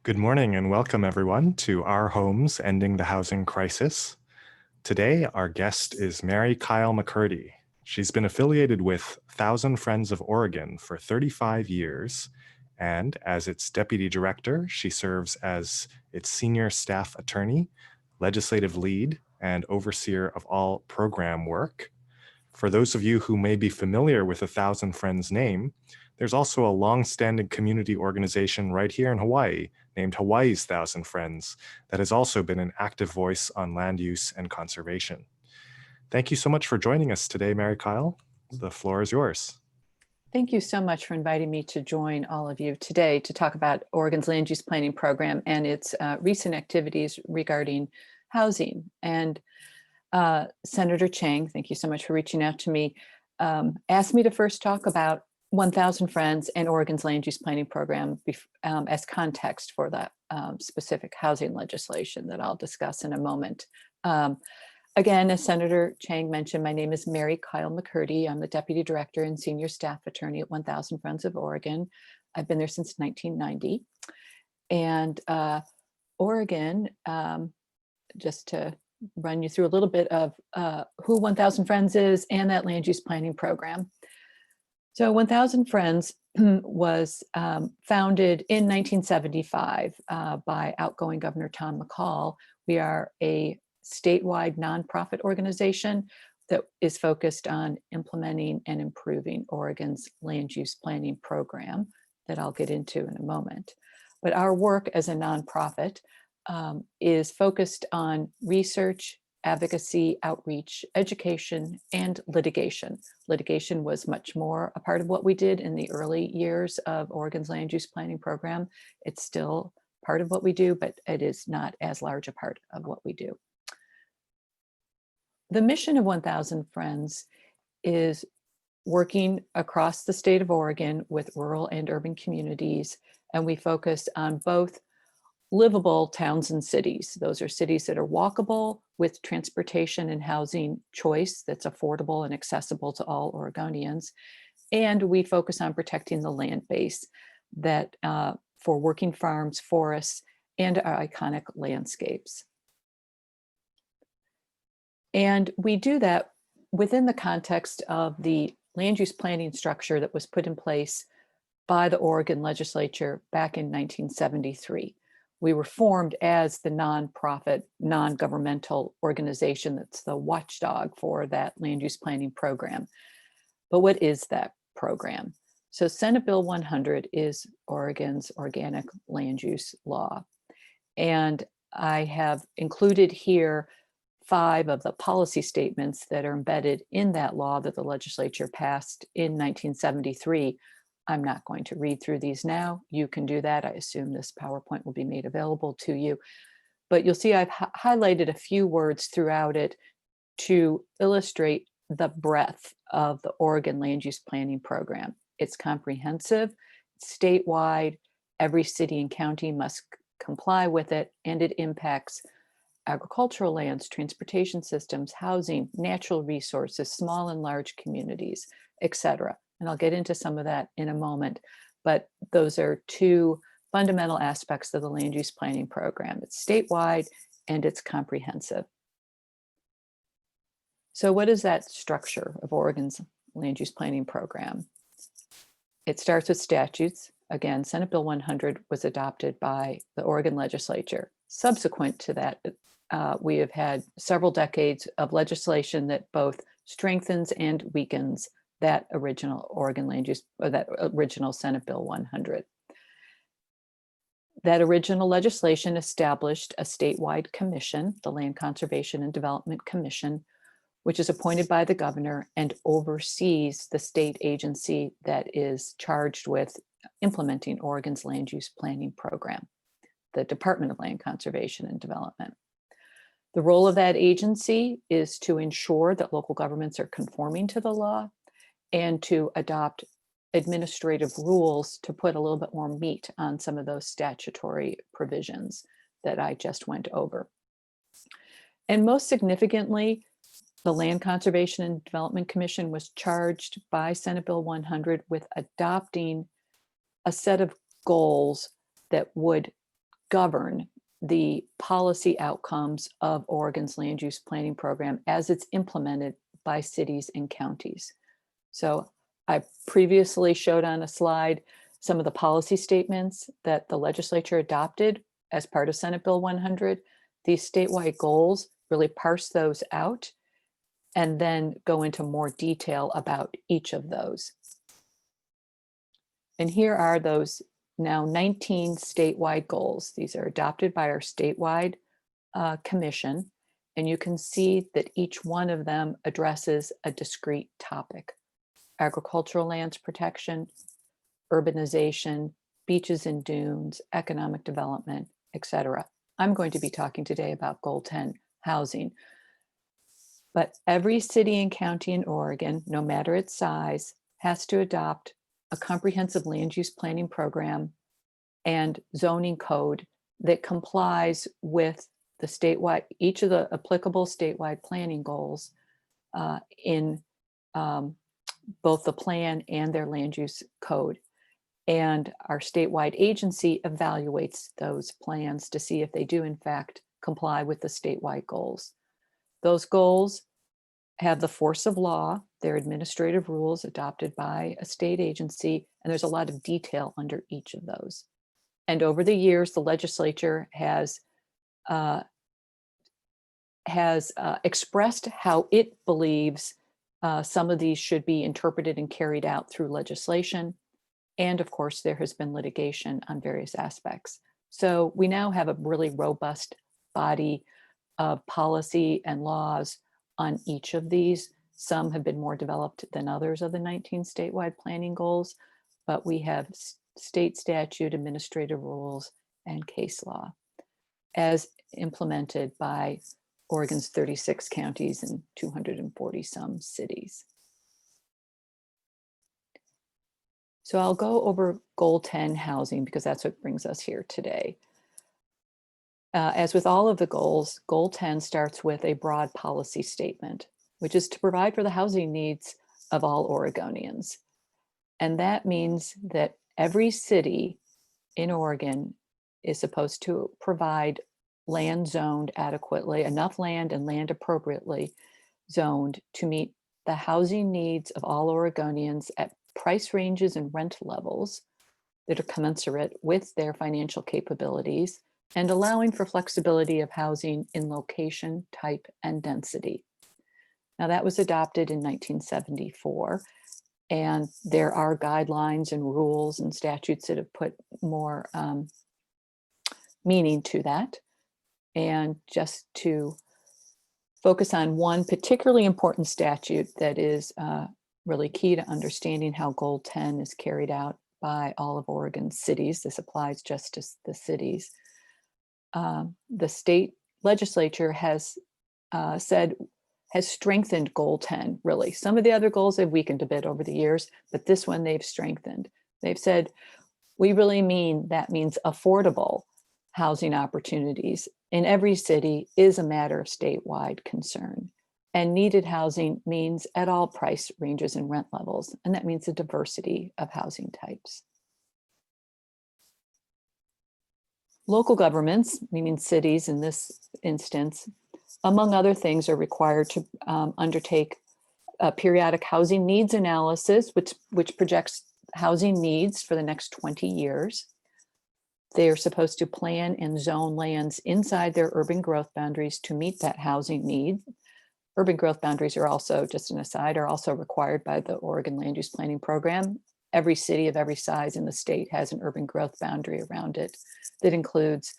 Good morning and welcome everyone to Our Homes Ending the Housing Crisis. Today, our guest is Mary Kyle McCurdy. She's been affiliated with Thousand Friends of Oregon for 35 years, and as its deputy director, she serves as its senior staff attorney, legislative lead, and overseer of all program work. For those of you who may be familiar with the Thousand Friends name, there's also a long-standing community organization right here in Hawaii named Hawaii's Thousand Friends that has also been an active voice on land use and conservation. Thank you so much for joining us today, Mary Kyle. The floor is yours. Thank you so much for inviting me to join all of you today to talk about Oregon's land use planning program and its recent activities regarding housing. And Senator Chang, thank you so much for reaching out to me, asked me to first talk about 1,000 Friends and Oregon's land use planning program as context for that specific housing legislation that I'll discuss in a moment. Again, as Senator Chang mentioned, my name is Mary Kyle McCurdy. I'm the Deputy Director and Senior Staff Attorney at 1,000 Friends of Oregon. I've been there since 1990. And Oregon, just to run you through a little bit of who 1,000 Friends is and that land use planning program. So 1,000 Friends was founded in 1975 by outgoing Governor Tom McCall. We are a statewide nonprofit organization that is focused on implementing and improving Oregon's land use planning program that I'll get into in a moment. But our work as a nonprofit is focused on research, advocacy, outreach, education, and litigation. Litigation was much more a part of what we did in the early years of Oregon's land use planning program. It's still part of what we do, but it is not as large a part of what we do. The mission of 1,000 Friends is working across the state of Oregon with rural and urban communities, and we focus on both livable towns and cities. Those are cities that are walkable with transportation and housing choice that's affordable and accessible to all Oregonians. And we focus on protecting the land base that for working farms, forests, and our iconic landscapes. And we do that within the context of the land use planning structure that was put in place by the Oregon legislature back in 1973. We were formed as the nonprofit, non-governmental organization that's the watchdog for that land use planning program. But what is that program? So Senate Bill 100 is Oregon's organic land use law. And I have included here 5 of the policy statements that are embedded in that law that the legislature passed in 1973. I'm not going to read through these now. You can do that. I assume this PowerPoint will be made available to you. But you'll see I've highlighted a few words throughout it to illustrate the breadth of the Oregon land use planning program. It's comprehensive, it's statewide, every city and county must comply with it, and it impacts agricultural lands, transportation systems, housing, natural resources, small and large communities, etc. And I'll get into some of that in a moment, but those are 2 fundamental aspects of the land use planning program. It's statewide and it's comprehensive. So what is that structure of Oregon's land use planning program? It starts with statutes. Again, Senate Bill 100 was adopted by the Oregon legislature. Subsequent to that, we have had several decades of legislation that both strengthens and weakens that original Oregon land use, or that original Senate Bill 100. That original legislation established a statewide commission, the Land Conservation and Development Commission, which is appointed by the governor and oversees the state agency that is charged with implementing Oregon's land use planning program, the Department of Land Conservation and Development. The role of that agency is to ensure that local governments are conforming to the law and to adopt administrative rules to put a little bit more meat on some of those statutory provisions that I just went over. And most significantly, the Land Conservation and Development Commission was charged by Senate Bill 100 with adopting a set of goals that would govern the policy outcomes of Oregon's land use planning program as it's implemented by cities and counties. So I previously showed on a slide some of the policy statements that the legislature adopted as part of Senate Bill 100. These statewide goals really parse those out and then go into more detail about each of those. And here are those now 19 statewide goals. These are adopted by our statewide commission, and you can see that each one of them addresses a discrete topic: agricultural lands protection, urbanization, beaches and dunes, economic development, etc. I'm going to be talking today about Goal 10, housing. But every city and county in Oregon, no matter its size, has to adopt a comprehensive land use planning program and zoning code that complies with the statewide, each of the applicable statewide planning goals in both the plan and their land use code. And our statewide agency evaluates those plans to see if they do in fact comply with the statewide goals. Those goals have the force of law. They're administrative rules adopted by a state agency, and there's a lot of detail under each of those. And over the years, the legislature has expressed how it believes some of these should be interpreted and carried out through legislation. And of course, there has been litigation on various aspects. So we now have a really robust body of policy and laws on each of these. Some have been more developed than others of the 19 statewide planning goals, but we have state statute, administrative rules, and case law as implemented by Oregon's 36 counties and 240 some cities. So I'll go over Goal 10, housing, because that's what brings us here today. As with all of the goals, Goal 10 starts with a broad policy statement, which is to provide for the housing needs of all Oregonians. And that means that every city in Oregon is supposed to provide land zoned adequately, enough land and land appropriately zoned to meet the housing needs of all Oregonians at price ranges and rent levels that are commensurate with their financial capabilities, and allowing for flexibility of housing in location, type, and density. Now, that was adopted in 1974, and there are guidelines and rules and statutes that have put more meaning to that. And just to focus on one particularly important statute that is really key to understanding how Goal 10 is carried out by all of Oregon's cities. This applies just to the cities. The state legislature has strengthened Goal 10, really. Some of the other goals have weakened a bit over the years, but this one they've strengthened. They've said, we really mean that means affordable housing opportunities in every city is a matter of statewide concern. And needed housing means at all price ranges and rent levels, and that means a diversity of housing types. Local governments, meaning cities in this instance, among other things, are required to undertake a periodic housing needs analysis, which projects housing needs for the next 20 years. They are supposed to plan and zone lands inside their urban growth boundaries to meet that housing need. Urban growth boundaries are also, just an aside, are also required by the Oregon Land Use Planning Program. Every city of every size in the state has an urban growth boundary around it that includes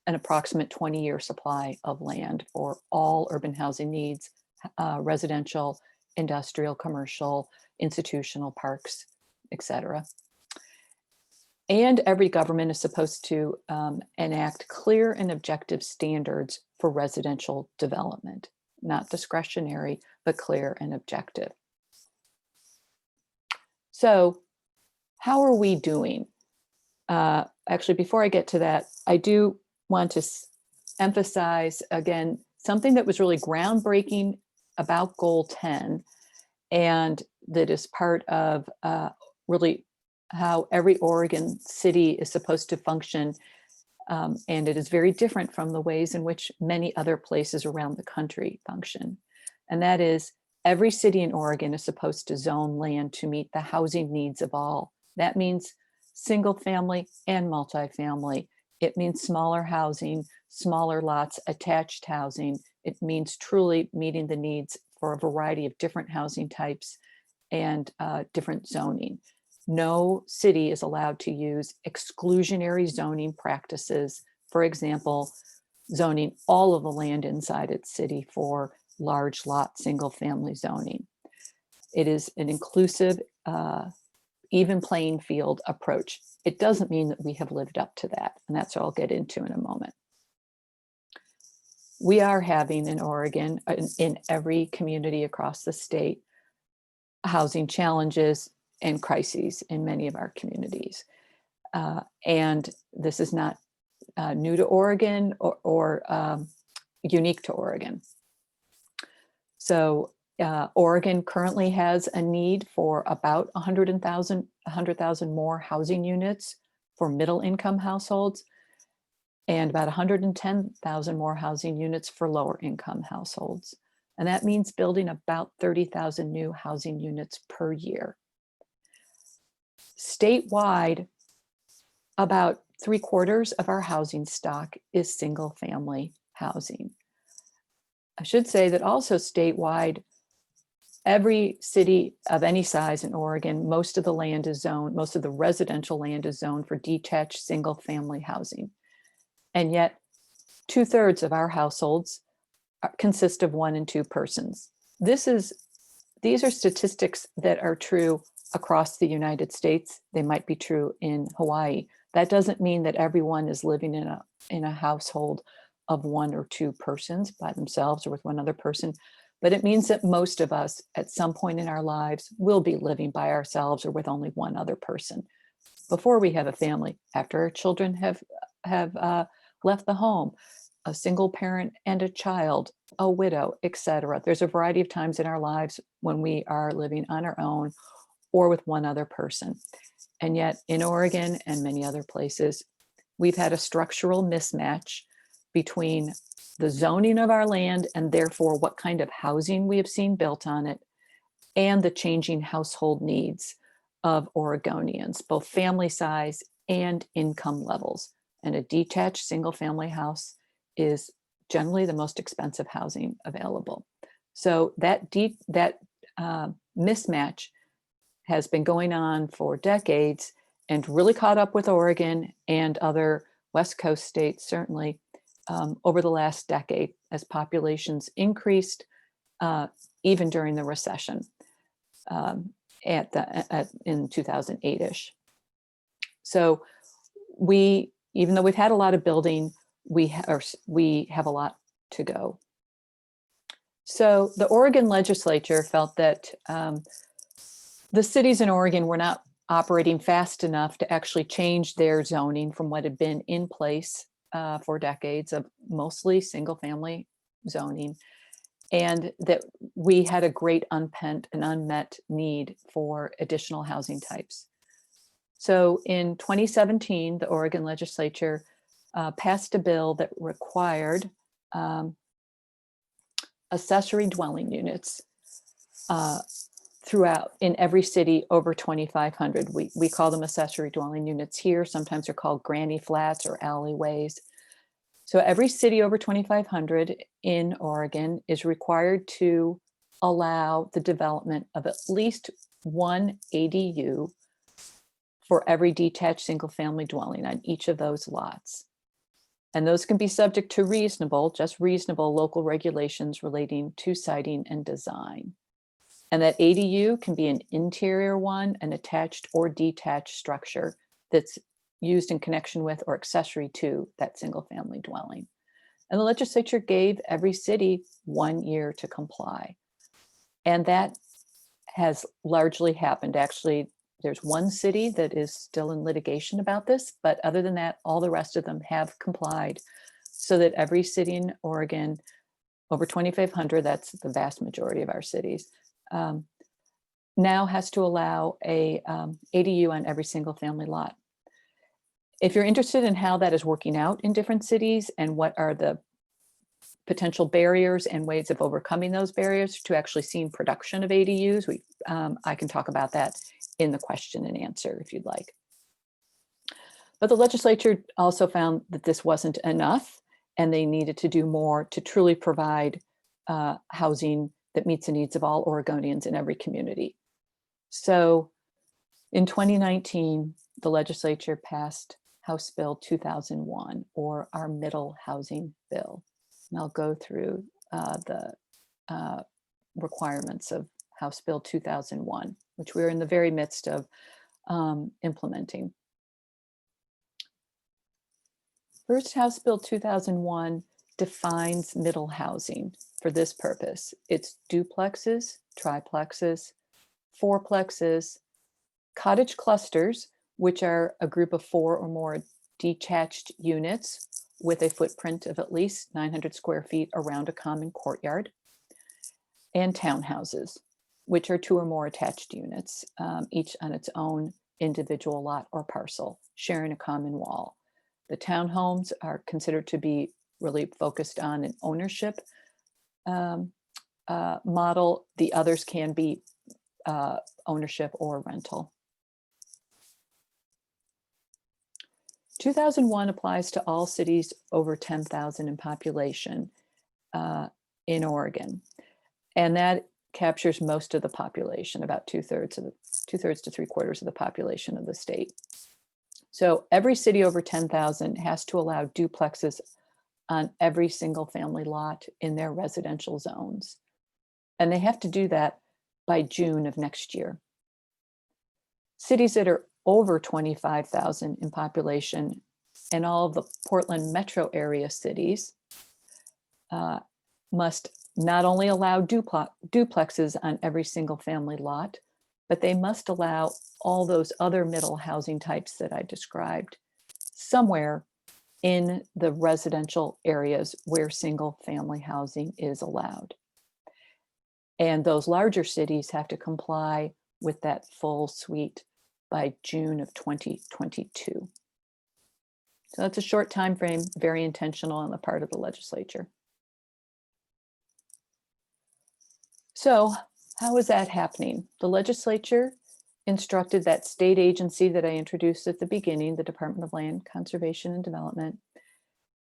an approximate 20-year supply of land for all urban housing needs, residential, industrial, commercial, institutional, parks, etc. And every government is supposed to enact clear and objective standards for residential development, not discretionary, but clear and objective. So how are we doing? Actually, before I get to that, I do want to emphasize again, something that was really groundbreaking about Goal 10, and that is part of really how every Oregon city is supposed to function And it is very different from the ways in which many other places around the country function. And that is, every city in Oregon is supposed to zone land to meet the housing needs of all. That means single family and multifamily. It means smaller housing, smaller lots, attached housing. It means truly meeting the needs for a variety of different housing types and different zoning. No city is allowed to use exclusionary zoning practices. For example, zoning all of the land inside its city for large lot, single family zoning. It is an inclusive, even playing field approach. It doesn't mean that we have lived up to that, and that's what I'll get into in a moment. We are having in Oregon, in every community across the state, housing challenges and crises in many of our communities. And this is not new to Oregon or unique to Oregon. So Oregon currently has a need for about 100,000 more housing units for middle income households, and about 110,000 more housing units for lower income households. And that means building about 30,000 new housing units per year. Statewide, about 3/4 of our housing stock is single family housing. I should say that also statewide, every city of any size in Oregon, most of the land is zoned, most of the residential land is zoned for detached single family housing. And yet 2/3 of our households consist of 1 and 2 persons. These are statistics that are true across the United States. They might be true in Hawaii. That doesn't mean that everyone is living in a household of 1 or 2 persons by themselves or with one other person, but it means that most of us at some point in our lives will be living by ourselves or with only one other person before we have a family, after our children have left the home, a single parent and a child, a widow, etc. There's a variety of times in our lives when we are living on our own or with one other person. And yet in Oregon and many other places, we've had a structural mismatch between the zoning of our land and therefore what kind of housing we have seen built on it, and the changing household needs of Oregonians, both family size and income levels. And a detached single family house is generally the most expensive housing available. So that mismatch has been going on for decades and really caught up with Oregon and other West Coast states, certainly, over the last decade as populations increased, even during the recession in 2008-ish. So even though we've had a lot of building, we have a lot to go. So the Oregon legislature felt that the cities in Oregon were not operating fast enough to actually change their zoning from what had been in place for decades of mostly single family zoning, and that we had a great unmet need for additional housing types. So in 2017, the Oregon legislature passed a bill that required accessory dwelling units throughout in every city over 2,500. We call them accessory dwelling units here. Sometimes they're called granny flats or alleyways. So every city over 2,500 in Oregon is required to allow the development of at least one ADU for every detached single family dwelling on each of those lots. And those can be subject to just reasonable local regulations relating to siting and design. And that ADU can be an interior one, an attached or detached structure that's used in connection with or accessory to that single family dwelling. And the legislature gave every city 1 year to comply. And that has largely happened. Actually, there's one city that is still in litigation about this, but other than that, all the rest of them have complied, so that every city in Oregon over 2,500, that's the vast majority of our cities, now has to allow a ADU on every single family lot. If you're interested in how that is working out in different cities and what are the potential barriers and ways of overcoming those barriers to actually seeing production of ADUs, I can talk about that in the question and answer if you'd like. But the legislature also found that this wasn't enough and they needed to do more to truly provide housing that meets the needs of all Oregonians in every community. So in 2019, the legislature passed House Bill 2001, or our Middle Housing Bill. And I'll go through the requirements of House Bill 2001, which we're in the very midst of implementing. First, House Bill 2001 defines middle housing for this purpose. It's duplexes, triplexes, fourplexes, cottage clusters, which are a group of 4 or more detached units with a footprint of at least 900 square feet around a common courtyard, and townhouses, which are 2 or more attached units, each on its own individual lot or parcel, sharing a common wall. The townhomes are considered to be really focused on an ownership model. The others can be ownership or rental. 2001 applies to all cities over 10,000 in population in Oregon. And that captures most of the population, about 2/3 to 3/4 of the population of the state. So every city over 10,000 has to allow duplexes on every single family lot in their residential zones. And they have to do that by June of next year. Cities that are over 25,000 in population and all of the Portland metro area cities must not only allow duplexes on every single family lot, but they must allow all those other middle housing types that I described somewhere in the residential areas where single family housing is allowed. And those larger cities have to comply with that full suite by June of 2022. So that's a short time frame, very intentional on the part of the legislature. So how is that happening? The legislature instructed that state agency that I introduced at the beginning, the Department of Land Conservation and Development.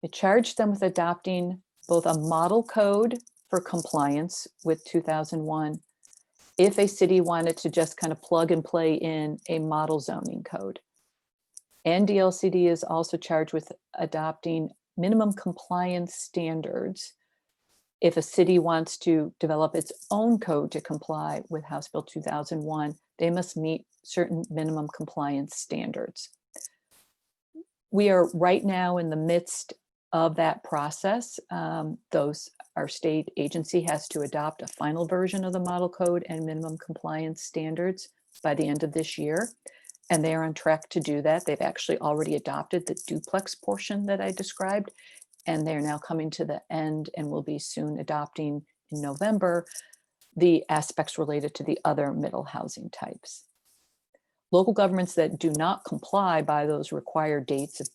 It charged them with adopting both a model code for compliance with 2001 if a city wanted to just kind of plug and play in a model zoning code. And DLCD is also charged with adopting minimum compliance standards. If a city wants to develop its own code to comply with House Bill 2001, they must meet certain minimum compliance standards. We are right now in the midst of that process. Our state agency has to adopt a final version of the model code and minimum compliance standards by the end of this year. And they are on track to do that. They've actually already adopted the duplex portion that I described, and they're now coming to the end and will be soon adopting in November the aspects related to the other middle housing types. Local governments that do not comply by those required dates of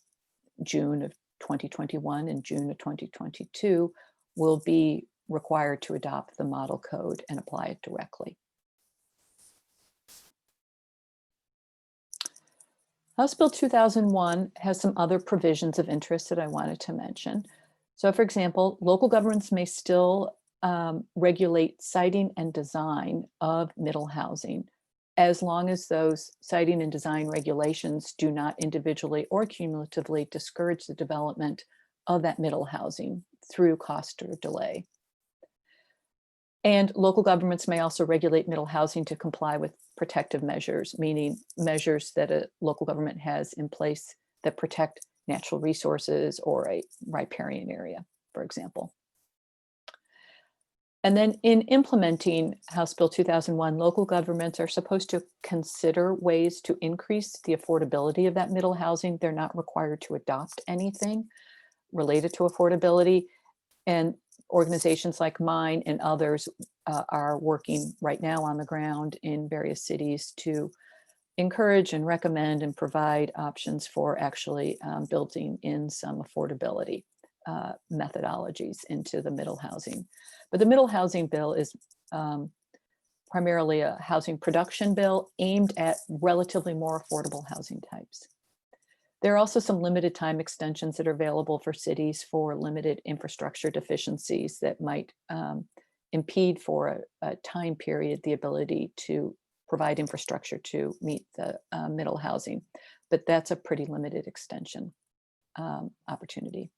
June of 2021 and June of 2022 will be required to adopt the model code and apply it directly. House Bill 2001 has some other provisions of interest that I wanted to mention. So for example, local governments may still regulate siting and design of middle housing, as long as those siting and design regulations do not individually or cumulatively discourage the development of that middle housing through cost or delay. And local governments may also regulate middle housing to comply with protective measures, meaning measures that a local government has in place that protect natural resources or a riparian area, for example. And then in implementing House Bill 2001, local governments are supposed to consider ways to increase the affordability of that middle housing. They're not required to adopt anything related to affordability. And organizations like mine and others are working right now on the ground in various cities to encourage and recommend and provide options for actually building in some affordability methodologies into the middle housing. But the middle housing bill is primarily a housing production bill aimed at relatively more affordable housing types. There are also some limited time extensions that are available for cities for limited infrastructure deficiencies that might impede for a time period the ability to provide infrastructure to meet the middle housing. But that's a pretty limited extension opportunity.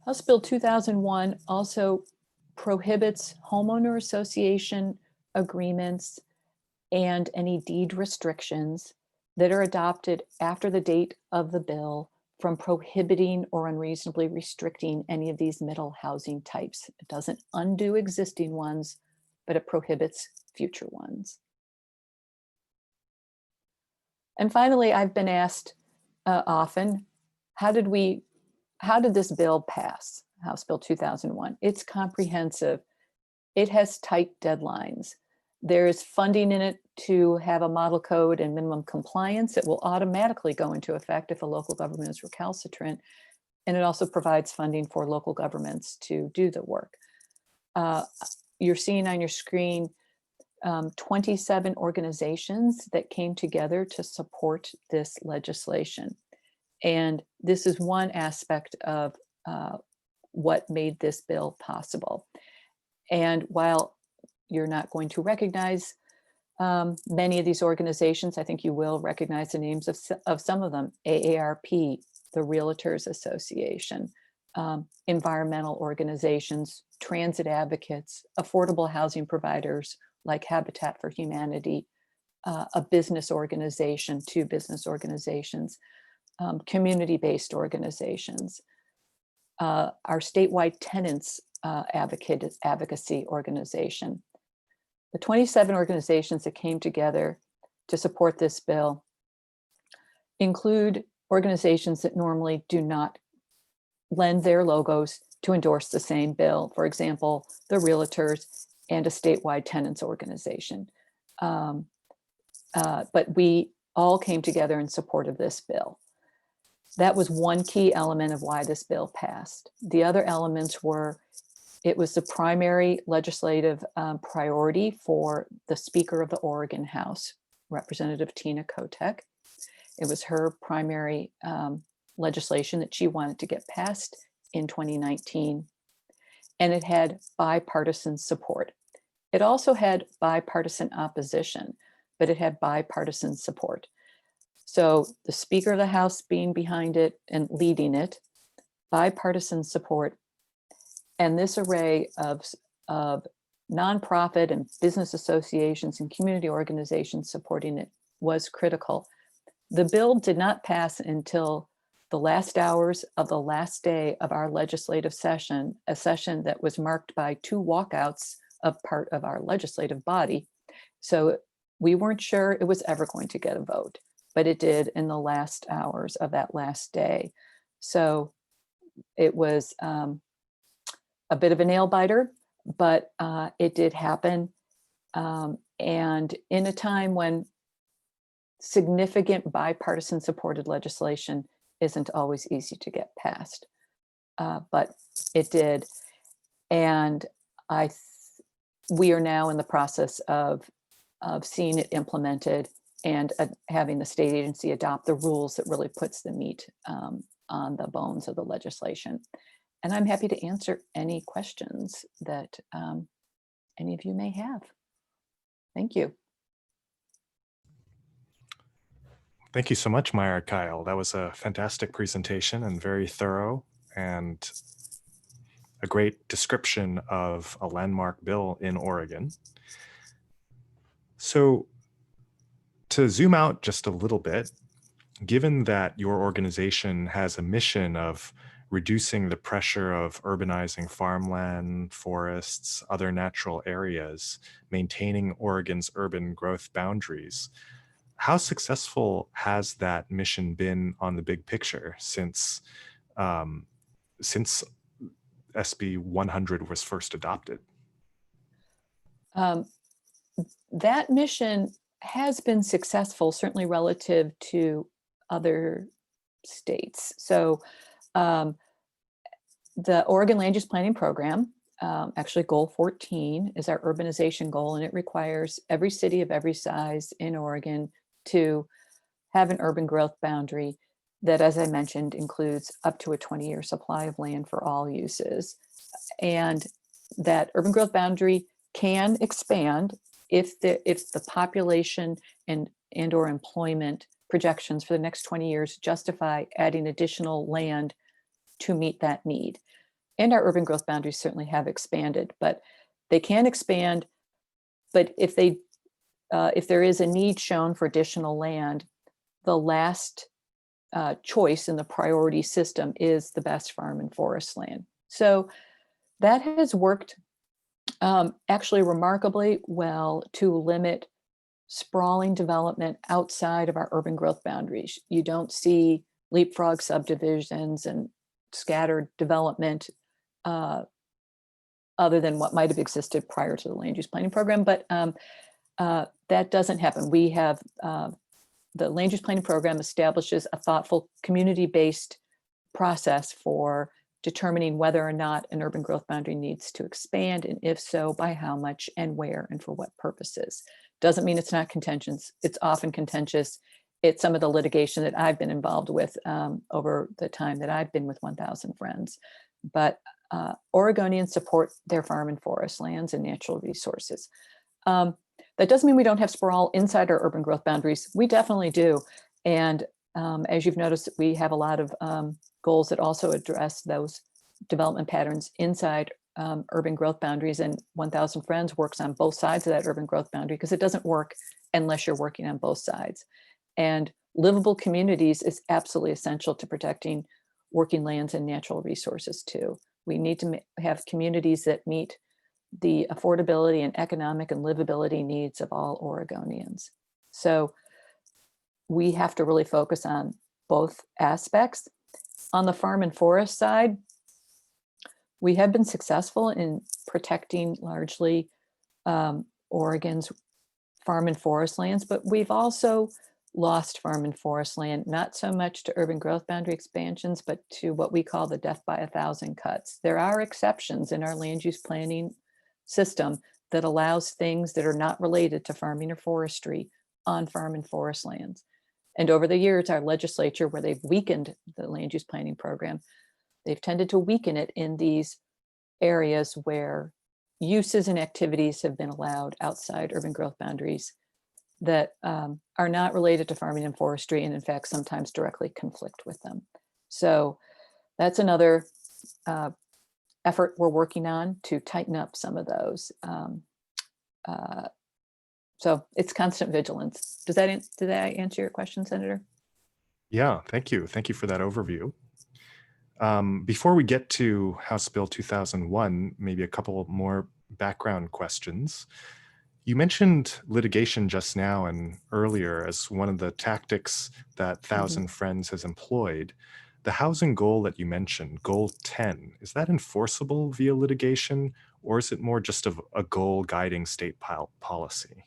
House Bill 2001 also prohibits homeowner association agreements and any deed restrictions that are adopted after the date of the bill from prohibiting or unreasonably restricting any of these middle housing types. It doesn't undo existing ones, but it prohibits future ones. And finally, I've been asked often, how did this bill pass, House Bill 2001? It's comprehensive. It has tight deadlines. There is funding in it to have a model code and minimum compliance. It will automatically go into effect if a local government is recalcitrant. And it also provides funding for local governments to do the work. You're seeing on your screen 27 organizations that came together to support this legislation. And this is one aspect of what made this bill possible. And while you're not going to recognize many of these organizations, I think you will recognize the names of some of them: AARP, the Realtors Association, environmental organizations, transit advocates, affordable housing providers like Habitat for Humanity, a business organization, two business organizations, community-based organizations, our statewide tenants advocacy organization. The 27 organizations that came together to support this bill include organizations that normally do not lend their logos to endorse the same bill. For example, the Realtors and a statewide tenants organization. But we all came together in support of this bill. That was one key element of why this bill passed. The other elements were, it was the primary legislative priority for the Speaker of the Oregon House, Representative Tina Kotek. It was her primary legislation that she wanted to get passed in 2019. And it had bipartisan support. It also had bipartisan opposition, but it had bipartisan support. So the Speaker of the House being behind it and leading it, bipartisan support, and this array of nonprofit and business associations and community organizations supporting it was critical. The bill did not pass until the last hours of the last day of our legislative session, a session that was marked by 2 walkouts of part of our legislative body. So we weren't sure it was ever going to get a vote, but it did in the last hours of that last day. So it was a bit of a nail biter, but it did happen. And in a time when significant bipartisan supported legislation isn't always easy to get passed, but it did. And we are now in the process of seeing it implemented and having the state agency adopt the rules that really puts the meat on the bones of the legislation. And I'm happy to answer any questions that any of you may have. Thank you. Thank you so much, Mary Kyle. That was a fantastic presentation and very thorough, and a great description of a landmark bill in Oregon. So to zoom out just a little bit, given that your organization has a mission of reducing the pressure of urbanizing farmland, forests, other natural areas, maintaining Oregon's urban growth boundaries, how successful has that mission been on the big picture since SB 100 was first adopted? that mission has been successful, certainly relative to other states. So um, the Oregon Land Use Planning Program, actually goal 14 is our urbanization goal, and it requires every city of every size in Oregon to have an urban growth boundary that, as I mentioned, includes up to a 20-year supply of land for all uses. And that urban growth boundary can expand if the population and or employment projections for the next 20 years justify adding additional land to meet that need. And our urban growth boundaries certainly have expanded, but they can expand. But if there is a need shown for additional land, the last choice in the priority system is the best farm and forest land. So that has worked actually remarkably well to limit sprawling development outside of our urban growth boundaries. You don't see leapfrog subdivisions and scattered development other than what might have existed prior to the land use planning program, but that doesn't happen. We have the land use planning program establishes a thoughtful community-based process for determining whether or not an urban growth boundary needs to expand, and if so, by how much and where and for what purposes. Doesn't mean it's not contentious. It's often contentious. It's some of the litigation that I've been involved with over the time that I've been with 1,000 Friends. But Oregonians support their farm and forest lands and natural resources. That doesn't mean we don't have sprawl inside our urban growth boundaries. We definitely do. And as you've noticed, we have a lot of goals that also address those development patterns inside urban growth boundaries. And 1,000 Friends works on both sides of that urban growth boundary, because it doesn't work unless you're working on both sides. And livable communities is absolutely essential to protecting working lands and natural resources too. We need to have communities that meet the affordability and economic and livability needs of all Oregonians. So we have to really focus on both aspects. On the farm and forest side, we have been successful in protecting largely Oregon's farm and forest lands, but we've also lost farm and forest land, not so much to urban growth boundary expansions, but to what we call the death by 1,000 cuts. There are exceptions in our land use planning system that allows things that are not related to farming or forestry on farm and forest lands. And over the years, our legislature, where they've weakened the land use planning program, they've tended to weaken it in these areas where uses and activities have been allowed outside urban growth boundaries that are not related to farming and forestry, and in fact, sometimes directly conflict with them. So that's another effort we're working on to tighten up some of those. So it's constant vigilance. Did that answer your question, Senator? Yeah, thank you. Thank you for that overview. Before we get to House Bill 2001, maybe a couple more background questions. You mentioned litigation just now and earlier as one of the tactics that 1,000 Friends has employed. The housing goal that you mentioned, goal 10, is that enforceable via litigation, or is it more just of a goal guiding state policy?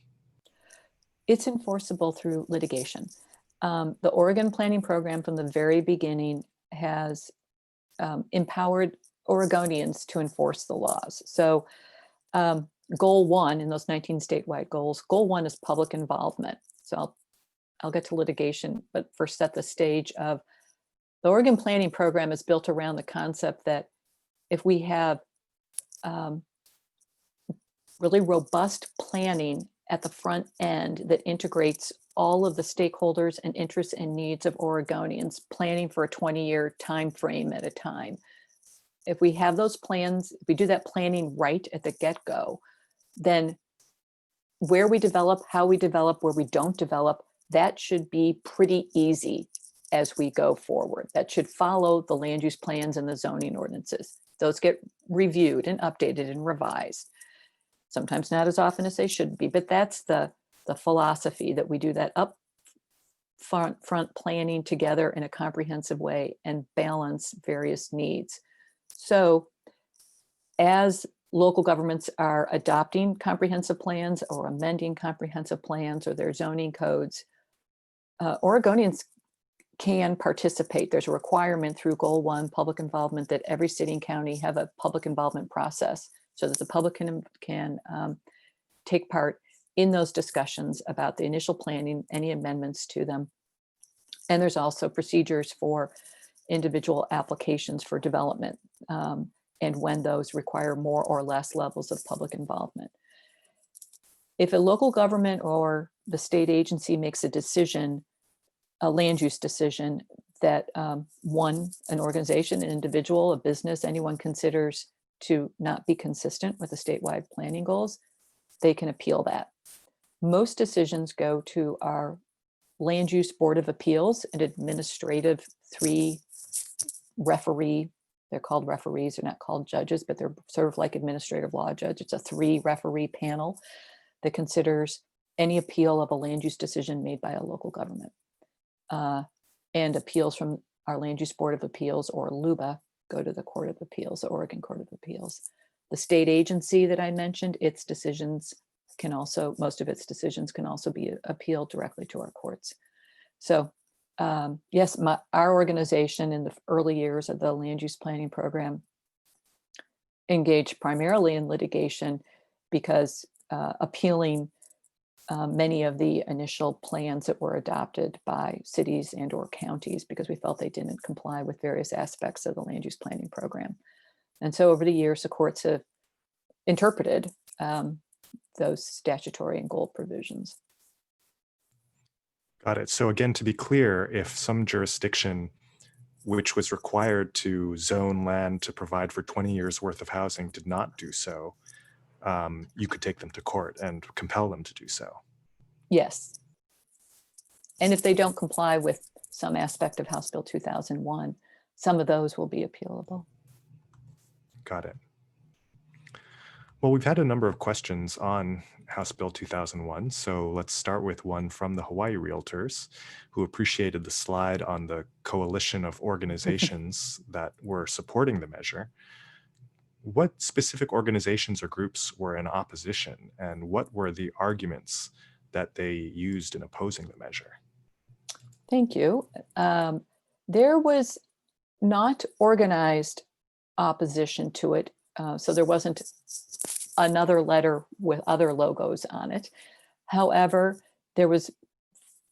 It's enforceable through litigation. The Oregon planning program from the very beginning has empowered Oregonians to enforce the laws. So goal 1 in those 19 statewide goals, goal 1 is public involvement. So I'll get to litigation, but first set the stage of the Oregon planning program is built around the concept that if we have really robust planning at the front end that integrates all of the stakeholders and interests and needs of Oregonians, planning for a 20-year time frame at a time. If we have those plans, if we do that planning right at the get-go, then where we develop, how we develop, where we don't develop, that should be pretty easy as we go forward. That should follow the land use plans and the zoning ordinances. Those get reviewed and updated and revised. Sometimes not as often as they should be, but that's the philosophy, that we do that up front planning together in a comprehensive way and balance various needs. So as local governments are adopting comprehensive plans or amending comprehensive plans or their zoning codes, Oregonians can participate. There's a requirement through Goal 1, public involvement, that every city and county have a public involvement process so that the public can take part in those discussions about the initial planning, any amendments to them. And there's also procedures for individual applications for development, and when those require more or less levels of public involvement. If a local government or the state agency makes a decision, a land use decision that an organization, an individual, a business, anyone considers to not be consistent with the statewide planning goals, they can appeal that. Most decisions go to our Land Use Board of Appeals, an administrative 3-referee, they're called referees, they're not called judges, but they're sort of like administrative law judge. It's a 3-referee panel that considers any appeal of a land use decision made by a local government. And appeals from our Land Use Board of Appeals, or LUBA, go to the Court of Appeals, the Oregon Court of Appeals. The state agency that I mentioned, its decisions can also, most of its decisions can also be appealed directly to our courts. So yes, our organization in the early years of the land use planning program engaged primarily in litigation because appealing many of the initial plans that were adopted by cities and or counties because we felt they didn't comply with various aspects of the land use planning program. And so over the years, the courts have interpreted those statutory and goal provisions. Got it. So again, to be clear, if some jurisdiction which was required to zone land to provide for 20 years worth of housing did not do so, you could take them to court and compel them to do so. Yes. And if they don't comply with some aspect of House Bill 2001, some of those will be appealable. Got it. Well, we've had a number of questions on House Bill 2001, so let's start with one from the Hawaii Realtors, who appreciated the slide on the coalition of organizations that were supporting the measure. What specific organizations or groups were in opposition, and what were the arguments that they used in opposing the measure? Thank you. There was not organized opposition to it, so there wasn't another letter with other logos on it. However, there was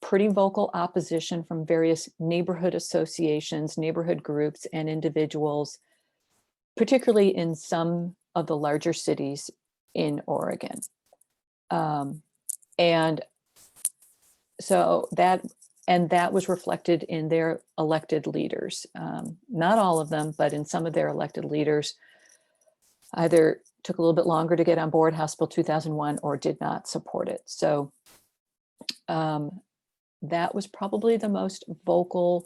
pretty vocal opposition from various neighborhood associations, neighborhood groups, and individuals, particularly in some of the larger cities in Oregon. And so that was reflected in their elected leaders. Not all of them, but in some of their elected leaders, either took a little bit longer to get on board House Bill 2001 or did not support it. So that was probably the most vocal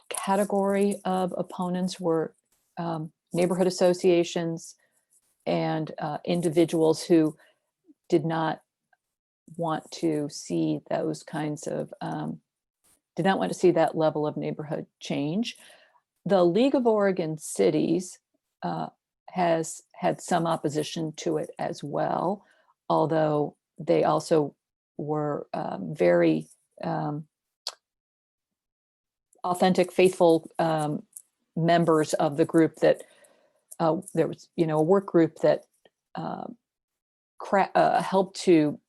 category of opponents were neighborhood associations and individuals who did not want to see those kinds of, did not want to see that level of neighborhood change. The League of Oregon Cities has had some opposition to it as well, although they also were very authentic, faithful members of the group that there was, a work group that helped to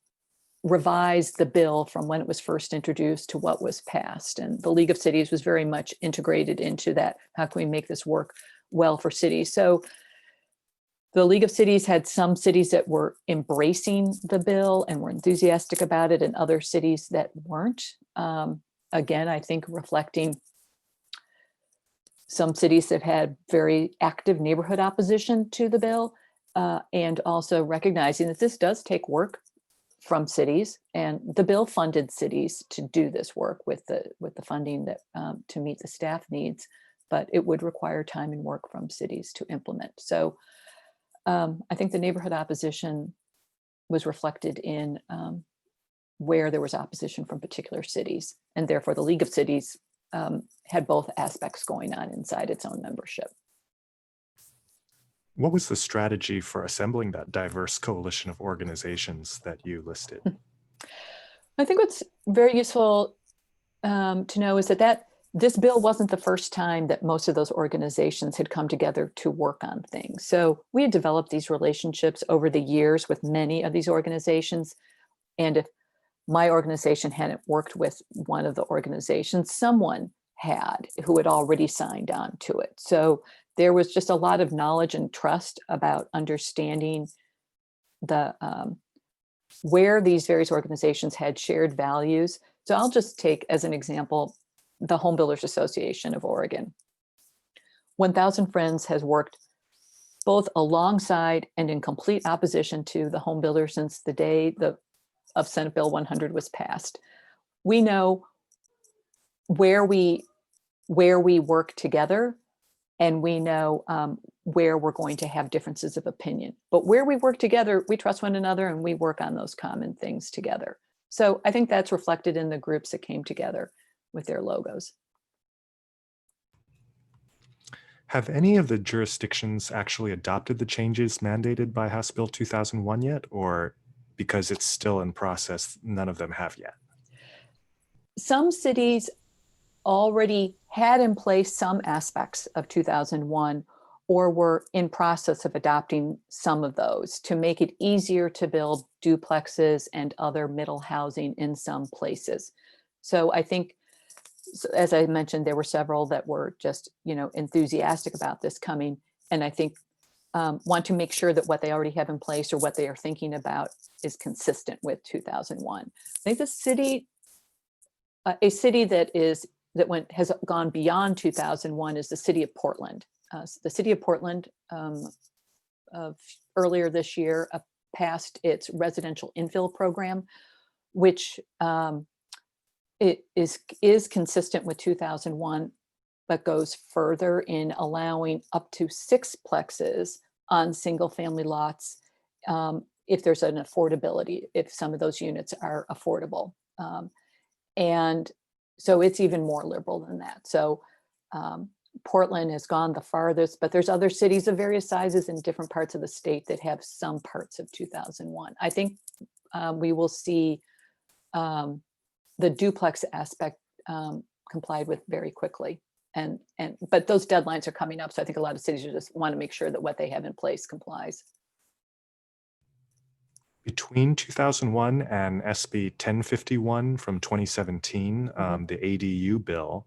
revise the bill from when it was first introduced to what was passed. And the League of Cities was very much integrated into that. How can we make this work well for cities? So the League of Cities had some cities that were embracing the bill and were enthusiastic about it, and other cities that weren't. Again, I think reflecting some cities that had very active neighborhood opposition to the bill, and also recognizing that this does take work from cities, and the bill funded cities to do this work with the funding that to meet the staff needs, but it would require time and work from cities to implement. So I think the neighborhood opposition was reflected in where there was opposition from particular cities, and therefore the League of Cities had both aspects going on inside its own membership. What was the strategy for assembling that diverse coalition of organizations that you listed? I think what's very useful to know is that this bill wasn't the first time that most of those organizations had come together to work on things. So we had developed these relationships over the years with many of these organizations. And if my organization hadn't worked with one of the organizations, someone had who had already signed on to it. So there was just a lot of knowledge and trust about understanding the where these various organizations had shared values. So I'll just take as an example the Home Builders Association of Oregon. 1000 Friends has worked both alongside and in complete opposition to the home builders since the day of Senate Bill 100 was passed. We know where we work together, and we know where we're going to have differences of opinion. But where we work together, we trust one another and we work on those common things together. So I think that's reflected in the groups that came together with their logos. Have any of the jurisdictions actually adopted the changes mandated by House Bill 2001 yet, or because it's still in process, none of them have yet? Some cities already had in place some aspects of 2001 or were in process of adopting some of those to make it easier to build duplexes and other middle housing in some places. So I think, as I mentioned, there were several that were just, enthusiastic about this coming. And I think want to make sure that what they already have in place or what they are thinking about is consistent with 2001. I think a city that has gone beyond 2001 is the city of Portland. The city of Portland earlier this year passed its residential infill program, which it is consistent with 2001, but goes further in allowing up to 6 plexes on single family lots if there's an affordability, if some of those units are affordable. And so it's even more liberal than that. So Portland has gone the farthest, but there's other cities of various sizes in different parts of the state that have some parts of 2001. I think we will see the duplex aspect complied with very quickly. But those deadlines are coming up. So I think a lot of cities just want to make sure that what they have in place complies. Between 2001 and SB 1051 from 2017, the ADU bill,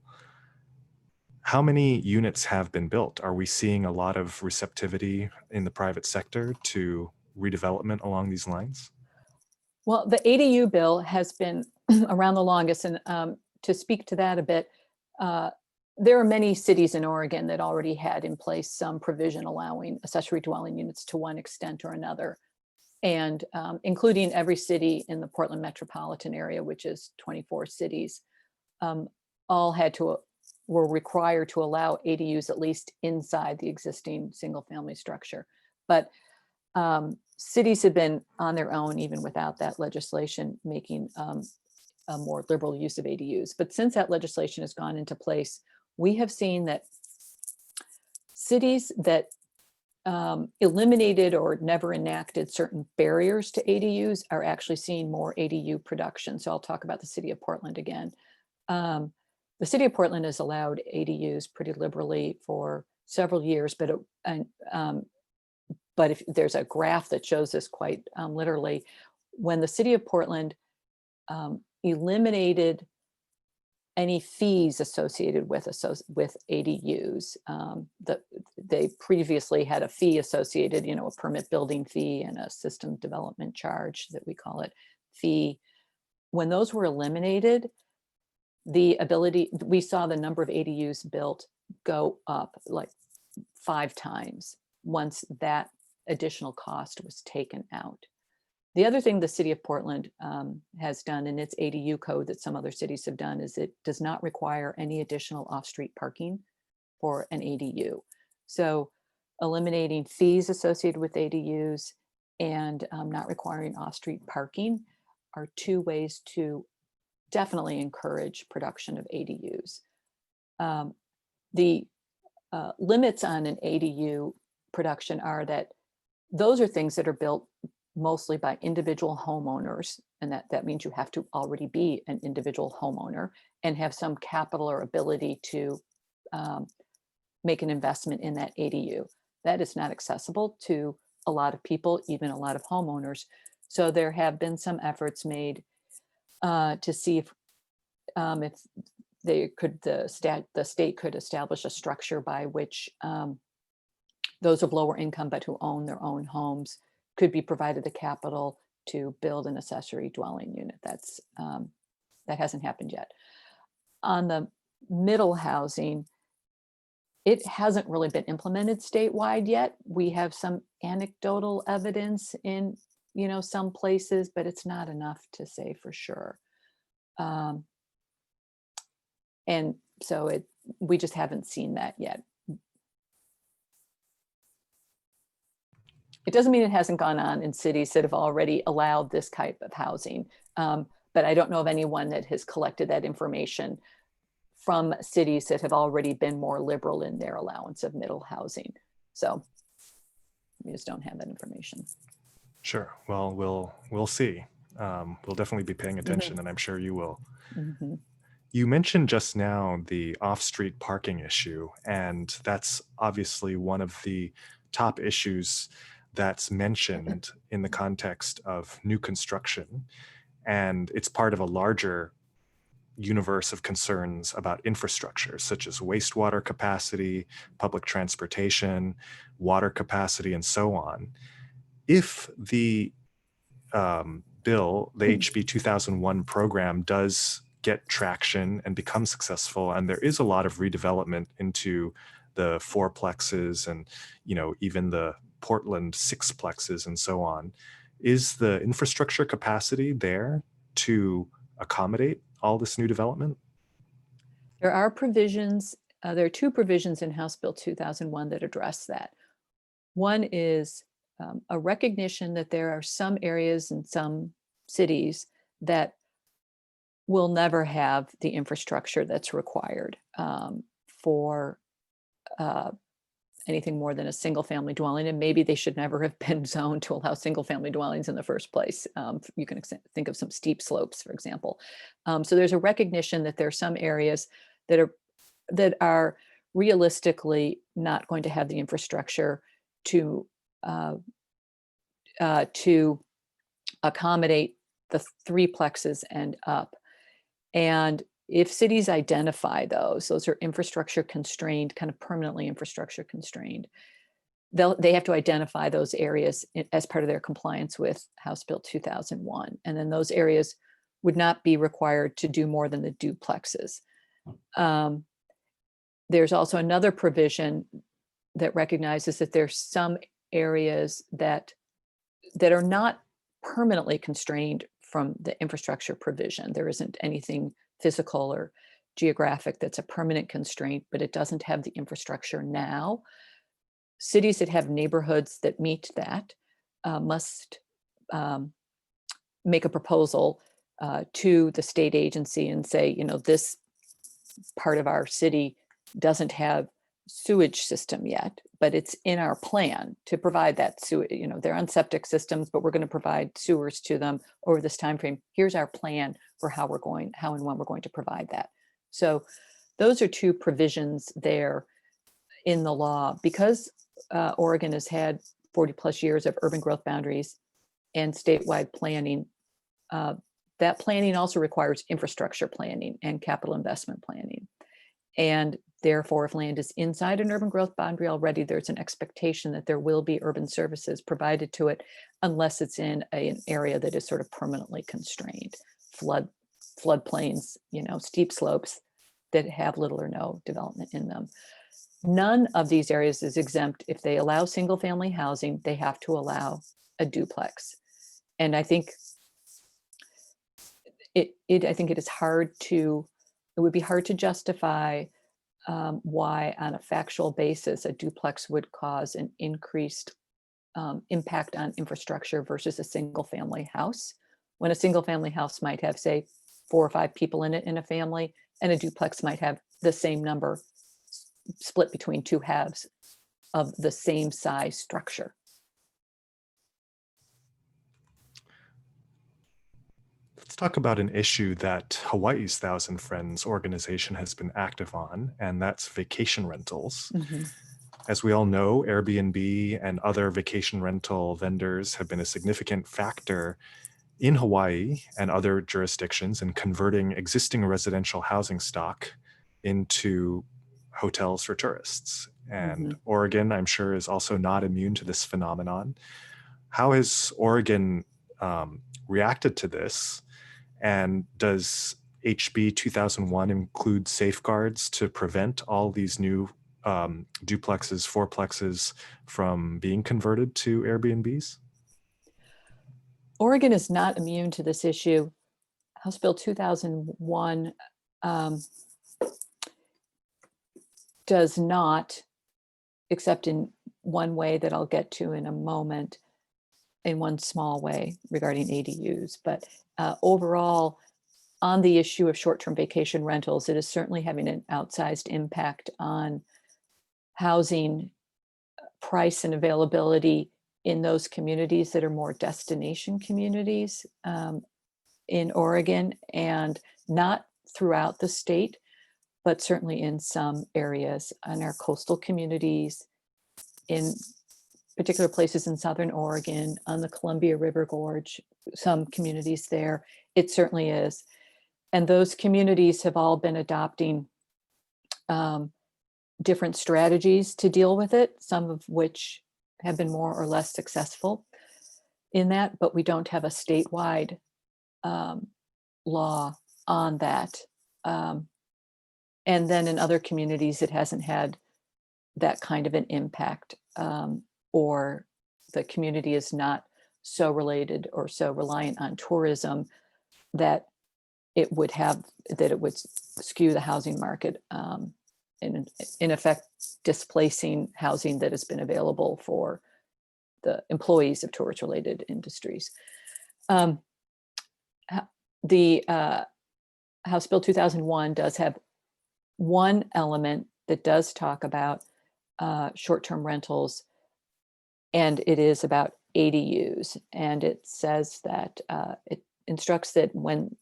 how many units have been built? Are we seeing a lot of receptivity in the private sector to redevelopment along these lines? Well, the ADU bill has been around the longest. And to speak to that a bit, there are many cities in Oregon that already had in place some provision allowing accessory dwelling units to one extent or another. And including every city in the Portland metropolitan area, which is 24 cities, all were required to allow ADUs at least inside the existing single family structure. But cities have been on their own, even without that legislation, making a more liberal use of ADUs. But since that legislation has gone into place, we have seen that cities that eliminated or never enacted certain barriers to ADUs are actually seeing more ADU production. So I'll talk about the city of Portland again. The city of Portland has allowed ADUs pretty liberally for several years, but if there's a graph that shows this quite literally, when the city of Portland eliminated any fees associated with ADUs. They previously had a fee associated, a permit building fee and a system development charge that we call it fee. When those were eliminated, we saw the number of ADUs built go up like 5 times once that additional cost was taken out. The other thing the city of Portland has done in its ADU code that some other cities have done is it does not require any additional off-street parking for an ADU. So eliminating fees associated with ADUs and not requiring off-street parking are 2 ways to definitely encourage production of ADUs. The limits on an ADU production are that those are things that are built mostly by individual homeowners. And that means you have to already be an individual homeowner and have some capital or ability to make an investment in that ADU. That is not accessible to a lot of people, even a lot of homeowners. So there have been some efforts made to see if the state could establish a structure by which those of lower income but who own their own homes could be provided the capital to build an accessory dwelling unit. That hasn't happened yet. On the middle housing, it hasn't really been implemented statewide yet. We have some anecdotal evidence in, some places, but it's not enough to say for sure. And so we just haven't seen that yet. It doesn't mean it hasn't gone on in cities that have already allowed this type of housing. But I don't know of anyone that has collected that information from cities that have already been more liberal in their allowance of middle housing. So we just don't have that information. Sure. Well, we'll see. We'll definitely be paying attention, and I'm sure you will. Mm-hmm. You mentioned just now the off-street parking issue, and that's obviously one of the top issues that's mentioned in the context of new construction. And it's part of a larger universe of concerns about infrastructure, such as wastewater capacity, public transportation, water capacity, and so on. If the bill, the HB 2001 program, does get traction and become successful, and there is a lot of redevelopment into the fourplexes and even the Portland sixplexes and so on, is the infrastructure capacity there to accommodate all this new development? There are provisions, there are two provisions in House Bill 2001 that address that. One is a recognition that there are some areas in some cities that will never have the infrastructure that's required for anything more than a single family dwelling, and maybe they should never have been zoned to allow single family dwellings in the first place. You can think of some steep slopes, for example. So there's a recognition that there are some areas that are realistically not going to have the infrastructure to accommodate the threeplexes and up. And if cities identify those are infrastructure constrained, kind of permanently infrastructure constrained, they have to identify those areas as part of their compliance with House Bill 2001. And then those areas would not be required to do more than the duplexes. There's also another provision that recognizes that there's some areas that are not permanently constrained from the infrastructure provision. There isn't anything physical or geographic that's a permanent constraint, but it doesn't have the infrastructure now. Cities that have neighborhoods that meet that must make a proposal to the state agency and say, this part of our city doesn't have sewage system yet, but it's in our plan to provide that sewage. They're on septic systems, but we're going to provide sewers to them over this time frame. Here's our plan for how and when we're going to provide that. So those are two provisions there in the law. Because Oregon has had 40 plus years of urban growth boundaries and statewide planning, that planning also requires infrastructure planning and capital investment planning. And therefore, if land is inside an urban growth boundary already, there's an expectation that there will be urban services provided to it, unless it's in an area that is sort of permanently constrained, floodplains, steep slopes that have little or no development in them. None of these areas is exempt. If they allow single family housing, they have to allow a duplex. And I think it would be hard to justify why, on a factual basis, a duplex would cause an increased impact on infrastructure versus a single family house, when a single family house might have, say, 4 or 5 people in it in a family, and a duplex might have the same number split between two halves of the same size structure. Let's talk about an issue that Hawaii's Thousand Friends organization has been active on, and that's vacation rentals. Mhm. As we all know, Airbnb and other vacation rental vendors have been a significant factor in Hawaii and other jurisdictions in converting existing residential housing stock into hotels for tourists. And Mhm. Oregon, I'm sure, is also not immune to this phenomenon. How has Oregon reacted to this? And does HB 2001 include safeguards to prevent all these new duplexes, fourplexes from being converted to Airbnbs? Oregon is not immune to this issue. House Bill 2001 does not, except in one way that I'll get to in a moment, in one small way regarding ADUs. But overall, on the issue of short-term vacation rentals, it is certainly having an outsized impact on housing price and availability in those communities that are more destination communities in Oregon, and not throughout the state, but certainly in some areas, in our coastal communities, in particular places in Southern Oregon, on the Columbia River Gorge, some communities there. It certainly is. And those communities have all been adopting different strategies to deal with it, some of which have been more or less successful in that, but we don't have a statewide law on that. And then in other communities, it hasn't had that kind of an impact, or the community is not so related or so reliant on tourism that it would skew the housing market, in effect displacing housing that has been available for the employees of tourist related industries. The House Bill 2001 does have one element that does talk about short-term rentals, and it is about ADUs. And it says that it instructs that when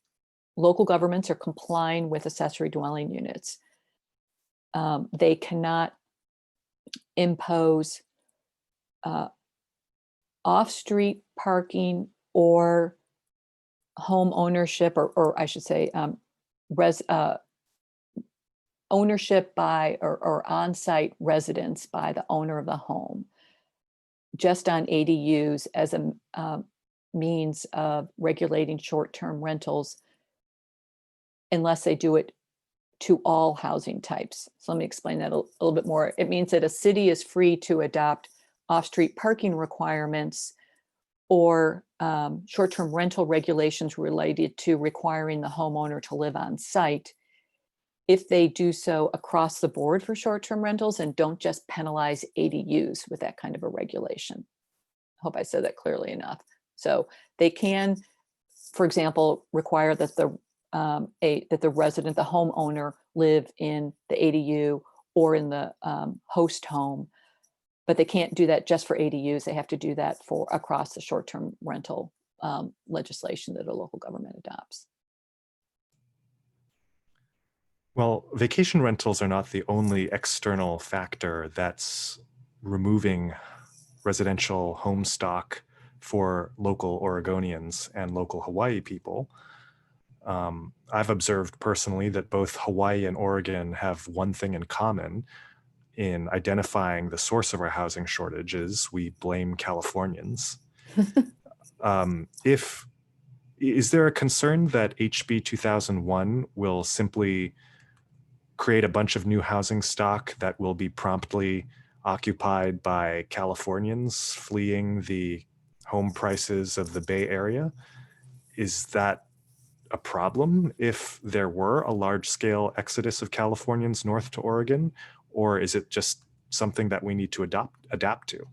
local governments are complying with accessory dwelling units, they cannot impose off-street parking or home ownership, or I should say, ownership by or on-site residence by the owner of the home, just on ADUs as a means of regulating short-term rentals, unless they do it to all housing types. So let me explain that a little bit more. It means that a city is free to adopt off-street parking requirements or short-term rental regulations related to requiring the homeowner to live on site, if they do so across the board for short-term rentals and don't just penalize ADUs with that kind of a regulation. I hope I said that clearly enough. So they can, for example, require that the resident, the homeowner, live in the ADU or in the host home, but they can't do that just for ADUs. They have to do that for across the short-term rental legislation that a local government adopts. Well, vacation rentals are not the only external factor that's removing residential home stock for local Oregonians and local Hawaii people. I've observed personally that both Hawaii and Oregon have one thing in common in identifying the source of our housing shortages. We blame Californians. Is there a concern that HB 2001 will simply create a bunch of new housing stock that will be promptly occupied by Californians fleeing the home prices of the Bay Area? Is that a problem if there were a large-scale exodus of Californians north to Oregon, or is it just something that we need to adapt to?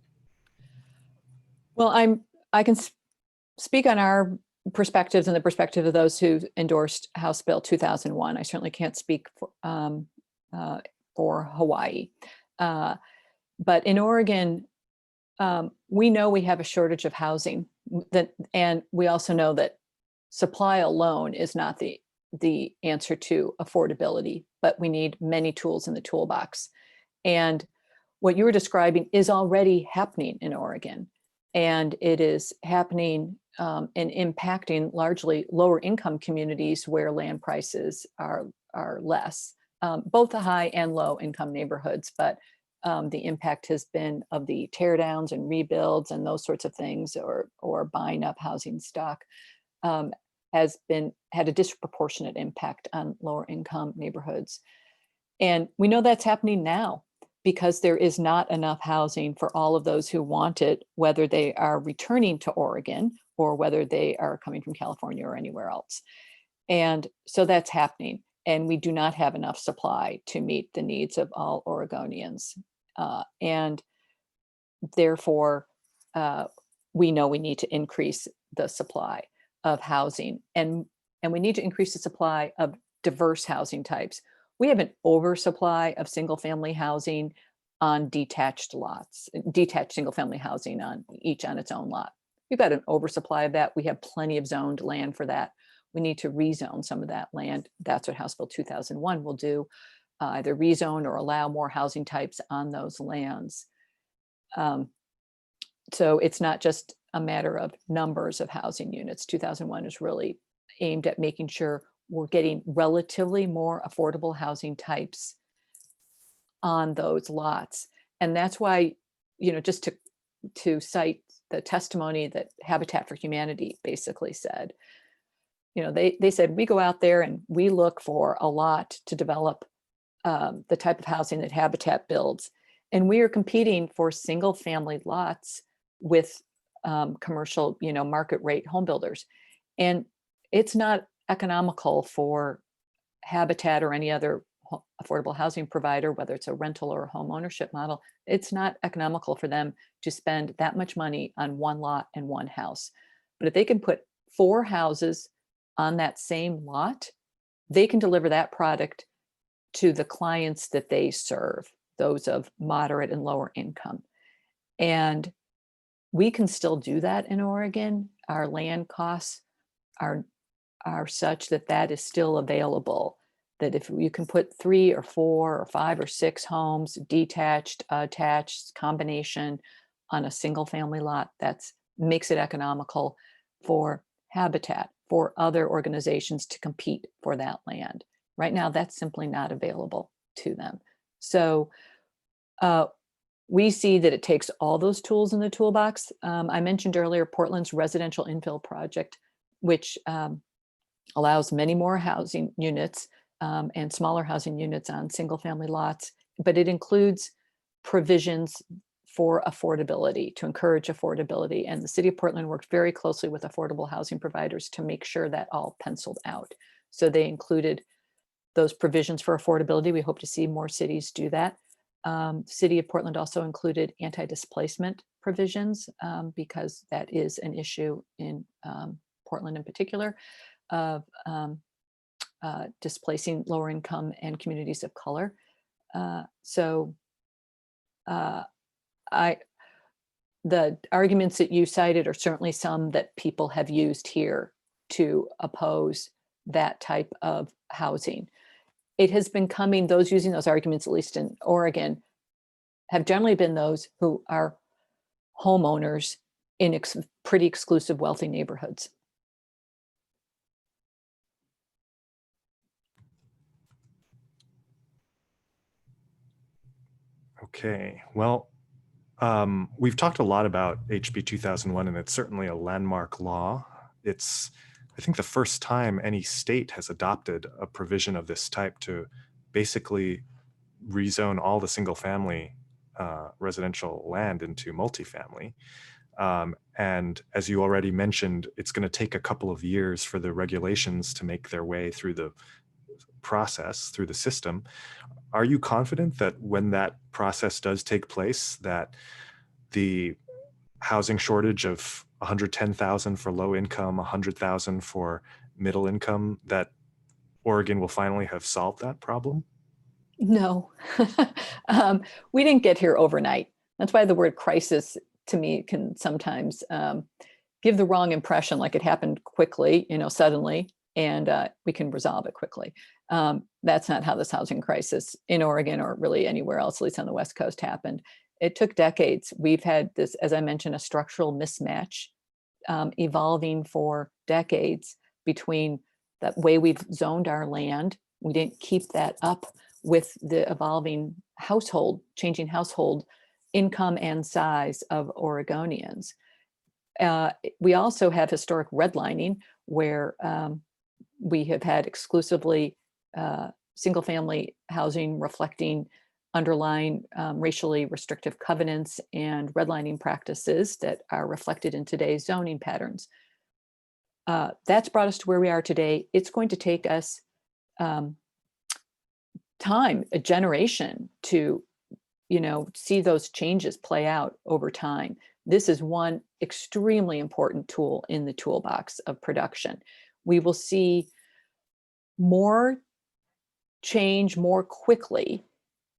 Well, I can speak on our perspectives and the perspective of those who endorsed House Bill 2001. I certainly can't speak for Hawaii. But in Oregon, we know we have a shortage of housing, and we also know that supply alone is not the answer to affordability, but we need many tools in the toolbox. And what you were describing is already happening in Oregon, and it is happening and impacting largely lower income communities where land prices are less, both the high and low income neighborhoods, but the impact has been of the tear downs and rebuilds and those sorts of things, or buying up housing stock, had a disproportionate impact on lower income neighborhoods. And we know that's happening now because there is not enough housing for all of those who want it, whether they are returning to Oregon or whether they are coming from California or anywhere else. And so that's happening. And we do not have enough supply to meet the needs of all Oregonians. And therefore, we know we need to increase the supply of housing, and we need to increase the supply of diverse housing types. We have an oversupply of single family housing on detached lots, detached single family housing on each on its own lot. We've got an oversupply of that. We have plenty of zoned land for that. We need to rezone some of that land. That's what House Bill 2001 will do, either rezone or allow more housing types on those lands. So it's not just a matter of numbers of housing units. 2001 is really aimed at making sure we're getting relatively more affordable housing types on those lots. And that's why, just to cite the testimony that Habitat for Humanity basically said, they said, we go out there and we look for a lot to develop the type of housing that Habitat builds. And we are competing for single family lots with commercial, market rate home builders. And it's not economical for Habitat or any other affordable housing provider, whether it's a rental or a home ownership model. It's not economical for them to spend that much money on one lot and one house. But if they can put 4 houses on that same lot, they can deliver that product to the clients that they serve, those of moderate and lower income. And we can still do that in Oregon. Our land costs are such that that is still available, that if you can put 3 or 4 or 5 or 6 homes, detached, attached, combination, on a single family lot, that makes it economical for Habitat, for other organizations to compete for that land. Right now, that's simply not available to them. So we see that it takes all those tools in the toolbox. I mentioned earlier Portland's residential infill project, which allows many more housing units and smaller housing units on single family lots, but it includes provisions for affordability, to encourage affordability. And the city of Portland worked very closely with affordable housing providers to make sure that all penciled out. So they included those provisions for affordability. We hope to see more cities do that. The city of Portland also included anti-displacement provisions because that is an issue in Portland in particular, of displacing lower income and communities of color. The arguments that you cited are certainly some that people have used here to oppose that type of housing. It has been coming, those using those arguments, at least in Oregon, have generally been those who are homeowners in pretty exclusive, wealthy neighborhoods. Okay, well, we've talked a lot about HB 2001, and it's certainly a landmark law. It's, I think, the first time any state has adopted a provision of this type to basically rezone all the single family residential land into multifamily. And as you already mentioned, it's going to take a couple of years for the regulations to make their way through the process, through the system. Are you confident that when that process does take place, that the housing shortage of 110,000 for low income, 100,000 for middle income, that Oregon will finally have solved that problem? No, we didn't get here overnight. That's why the word crisis to me can sometimes give the wrong impression, like it happened quickly, suddenly, and we can resolve it quickly. That's not how this housing crisis in Oregon or really anywhere else, at least on the West Coast, happened. It took decades. We've had this, as I mentioned, a structural mismatch evolving for decades between the way we've zoned our land. We didn't keep that up with the evolving changing household income and size of Oregonians. We also have historic redlining where we have had exclusively single family housing reflecting underlying racially restrictive covenants and redlining practices that are reflected in today's zoning patterns. That's brought us to where we are today. It's going to take us time, a generation, to see those changes play out over time. This is one extremely important tool in the toolbox of production. We will see more change more quickly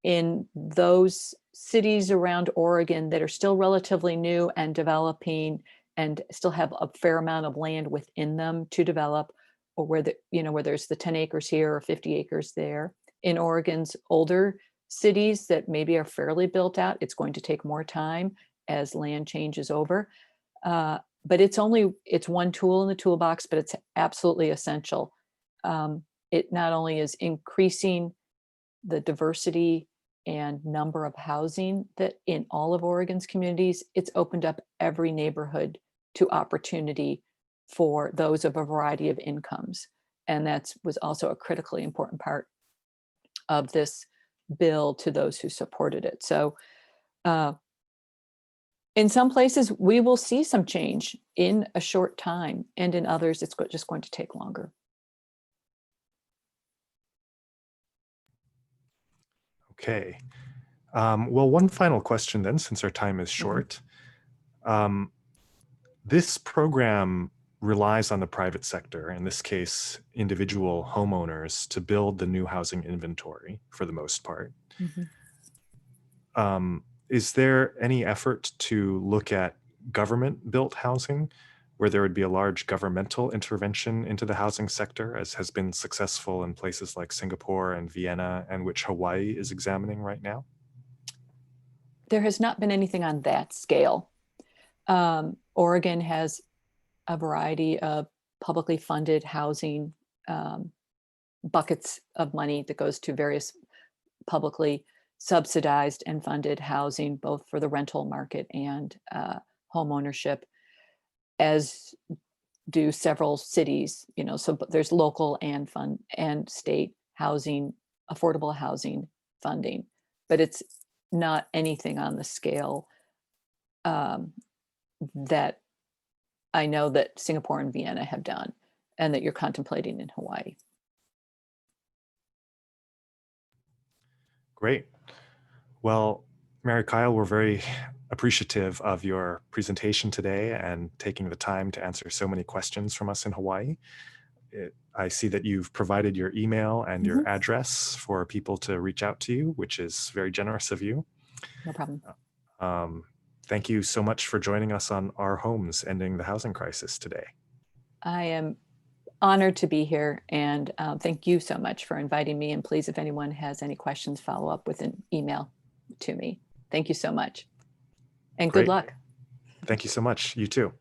in those cities around Oregon that are still relatively new and developing and still have a fair amount of land within them to develop, or where there's the 10 acres here or 50 acres there. In Oregon's older cities that maybe are fairly built out, it's going to take more time as land changes over. But it's one tool in the toolbox, but it's absolutely essential. It not only is increasing the diversity and number of housing that in all of Oregon's communities, it's opened up every neighborhood to opportunity for those of a variety of incomes. And that was also a critically important part of this bill to those who supported it. So in some places, we will see some change in a short time, and in others, it's just going to take longer. Okay. Well, one final question then, since our time is short. This program relies on the private sector, in this case, individual homeowners, to build the new housing inventory for the most part. Is there any effort to look at government-built housing, where there would be a large governmental intervention into the housing sector, as has been successful in places like Singapore and Vienna, and which Hawaii is examining right now? There has not been anything on that scale. Oregon has a variety of publicly funded housing buckets of money that goes to various publicly subsidized and funded housing, both for the rental market and home ownership, as do several cities. So there's local and state housing, affordable housing funding, but it's not anything on the scale that I know that Singapore and Vienna have done, and that you're contemplating in Hawaii. Great. Well, Mary Kyle, we're very appreciative of your presentation today and taking the time to answer so many questions from us in Hawaii. I see that you've provided your email and your address for people to reach out to you, which is very generous of you. No problem. Thank you so much for joining us on Our Homes, Ending the Housing Crisis today. I am honored to be here, and thank you so much for inviting me. And please, if anyone has any questions, follow up with an email to me. Thank you so much. And Great. Good luck. Thank you so much. You too.